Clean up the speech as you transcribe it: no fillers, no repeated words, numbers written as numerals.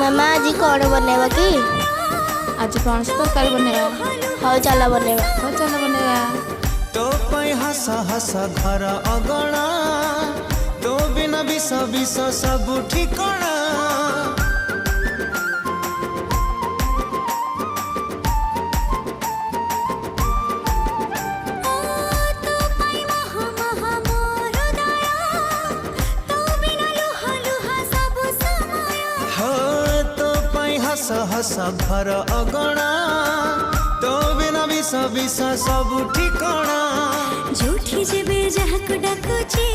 मामा आज कौन बनेवा कि आज कौन सी तरकारी बनेगा? हौ चला बनेवा हो चलो बनेगा। तो पै हस हस घर अगणा तो बिना विष विष सब ठिकणा। हस हस घर अगणा तो बिना विष विष सब ठिकणा। झूठी जेबे जहाक डाकुची